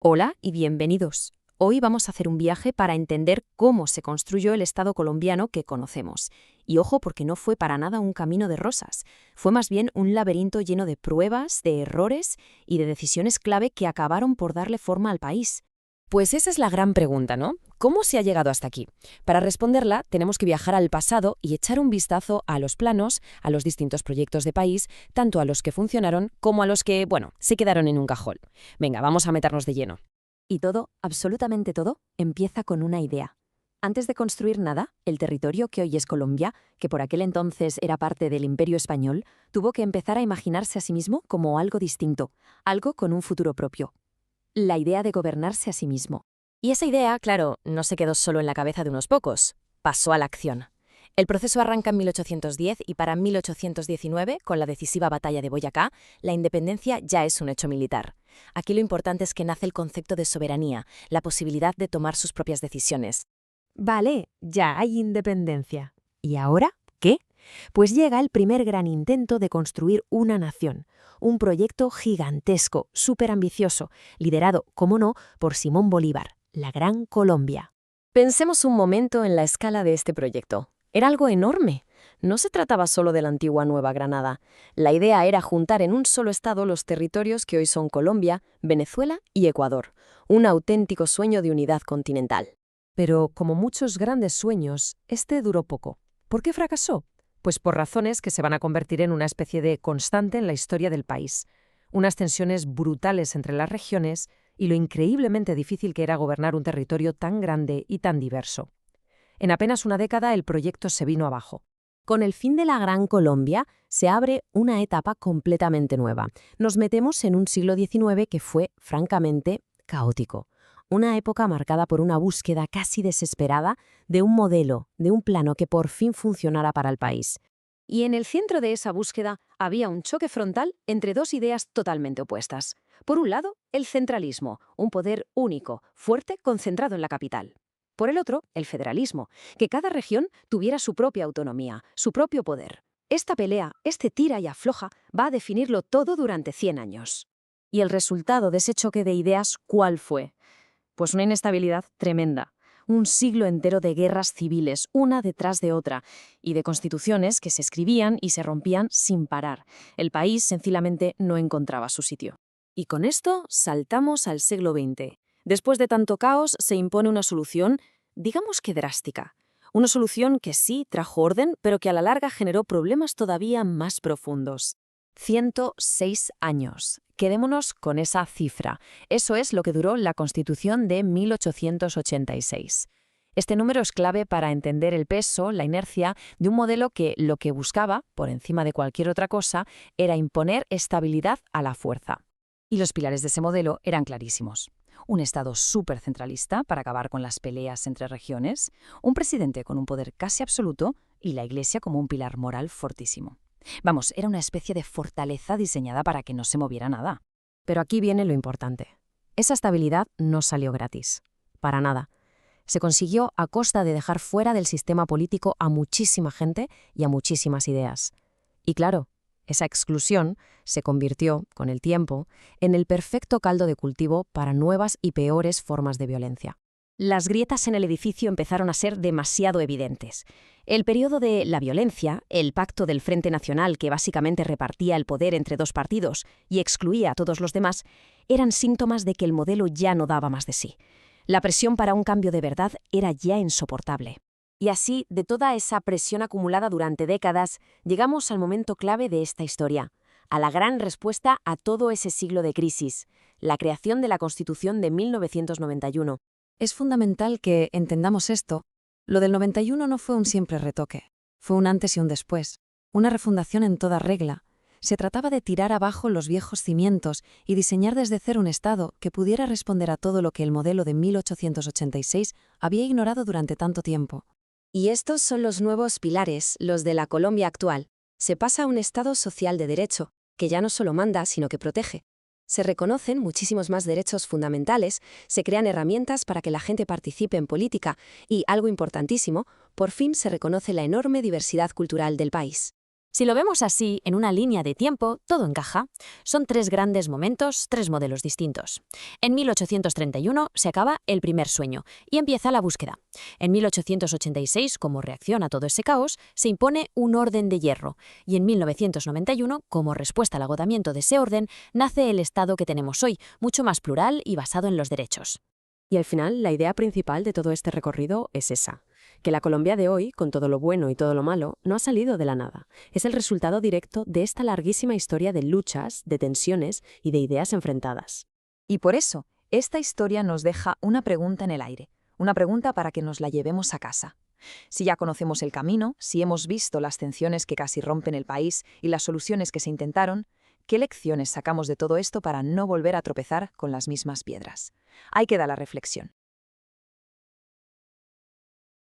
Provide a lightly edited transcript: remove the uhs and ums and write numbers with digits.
Hola y bienvenidos. Hoy vamos a hacer un viaje para entender cómo se construyó el Estado colombiano que conocemos. Y ojo, porque no fue para nada un camino de rosas. Fue más bien un laberinto lleno de pruebas, de errores y de decisiones clave que acabaron por darle forma al país. Pues esa es la gran pregunta, ¿no? ¿Cómo se ha llegado hasta aquí? Para responderla, tenemos que viajar al pasado y echar un vistazo a los planos, a los distintos proyectos de país, tanto a los que funcionaron como a los que, se quedaron en un cajón. Venga, vamos a meternos de lleno. Y todo, absolutamente todo, empieza con una idea. Antes de construir nada, el territorio que hoy es Colombia, que por aquel entonces era parte del Imperio Español, tuvo que empezar a imaginarse a sí mismo como algo distinto, algo con un futuro propio. La idea de gobernarse a sí mismo. Y esa idea, claro, no se quedó solo en la cabeza de unos pocos, pasó a la acción. El proceso arranca en 1810 y para 1819, con la decisiva batalla de Boyacá, la independencia ya es un hecho militar. Aquí lo importante es que nace el concepto de soberanía, la posibilidad de tomar sus propias decisiones. Vale, ya hay independencia. ¿Y ahora qué? Pues llega el primer gran intento de construir una nación, un proyecto gigantesco, súper ambicioso, liderado, como no, por Simón Bolívar, la Gran Colombia. Pensemos un momento en la escala de este proyecto. Era algo enorme. No se trataba solo de la antigua Nueva Granada. La idea era juntar en un solo estado los territorios que hoy son Colombia, Venezuela y Ecuador. Un auténtico sueño de unidad continental. Pero, como muchos grandes sueños, este duró poco. ¿Por qué fracasó? Pues por razones que se van a convertir en una especie de constante en la historia del país. Unas tensiones brutales entre las regiones y lo increíblemente difícil que era gobernar un territorio tan grande y tan diverso. En apenas una década el proyecto se vino abajo. Con el fin de la Gran Colombia se abre una etapa completamente nueva. Nos metemos en un siglo XIX que fue, francamente, caótico. Una época marcada por una búsqueda casi desesperada de un modelo, de un plano que por fin funcionara para el país. Y en el centro de esa búsqueda había un choque frontal entre dos ideas totalmente opuestas. Por un lado, el centralismo, un poder único, fuerte, concentrado en la capital. Por el otro, el federalismo, que cada región tuviera su propia autonomía, su propio poder. Esta pelea, este tira y afloja, va a definirlo todo durante 100 años. ¿Y el resultado de ese choque de ideas cuál fue? Pues una inestabilidad tremenda. Un siglo entero de guerras civiles, una detrás de otra, y de constituciones que se escribían y se rompían sin parar. El país sencillamente no encontraba su sitio. Y con esto saltamos al siglo XX. Después de tanto caos se impone una solución, digamos que drástica. Una solución que sí trajo orden, pero que a la larga generó problemas todavía más profundos. 106 años. Quedémonos con esa cifra. Eso es lo que duró la Constitución de 1886. Este número es clave para entender el peso, la inercia de un modelo que lo que buscaba, por encima de cualquier otra cosa, era imponer estabilidad a la fuerza. Y los pilares de ese modelo eran clarísimos. Un Estado súper centralista para acabar con las peleas entre regiones, un presidente con un poder casi absoluto y la Iglesia como un pilar moral fortísimo. Vamos, era una especie de fortaleza diseñada para que no se moviera nada. Pero aquí viene lo importante. Esa estabilidad no salió gratis. Para nada. Se consiguió a costa de dejar fuera del sistema político a muchísima gente y a muchísimas ideas. Y claro, esa exclusión se convirtió, con el tiempo, en el perfecto caldo de cultivo para nuevas y peores formas de violencia. Las grietas en el edificio empezaron a ser demasiado evidentes. El periodo de la violencia, el pacto del Frente Nacional que básicamente repartía el poder entre dos partidos y excluía a todos los demás, eran síntomas de que el modelo ya no daba más de sí. La presión para un cambio de verdad era ya insoportable. Y así, de toda esa presión acumulada durante décadas, llegamos al momento clave de esta historia, a la gran respuesta a todo ese siglo de crisis, la creación de la Constitución de 1991. Es fundamental que entendamos esto. Lo del 91 no fue un simple retoque, fue un antes y un después, una refundación en toda regla. Se trataba de tirar abajo los viejos cimientos y diseñar desde cero un Estado que pudiera responder a todo lo que el modelo de 1886 había ignorado durante tanto tiempo. Y estos son los nuevos pilares, los de la Colombia actual. Se pasa a un Estado social de derecho, que ya no solo manda, sino que protege. Se reconocen muchísimos más derechos fundamentales, se crean herramientas para que la gente participe en política y, algo importantísimo, por fin se reconoce la enorme diversidad cultural del país. Si lo vemos así, en una línea de tiempo, todo encaja. Son tres grandes momentos, tres modelos distintos. En 1831 se acaba el primer sueño y empieza la búsqueda. En 1886, como reacción a todo ese caos, se impone un orden de hierro. Y en 1991, como respuesta al agotamiento de ese orden, nace el Estado que tenemos hoy, mucho más plural y basado en los derechos. Y al final, la idea principal de todo este recorrido es esa, que la Colombia de hoy, con todo lo bueno y todo lo malo, no ha salido de la nada. Es el resultado directo de esta larguísima historia de luchas, de tensiones y de ideas enfrentadas. Y por eso, esta historia nos deja una pregunta en el aire, una pregunta para que nos la llevemos a casa. Si ya conocemos el camino, si hemos visto las tensiones que casi rompen el país y las soluciones que se intentaron, ¿qué lecciones sacamos de todo esto para no volver a tropezar con las mismas piedras? Ahí queda la reflexión.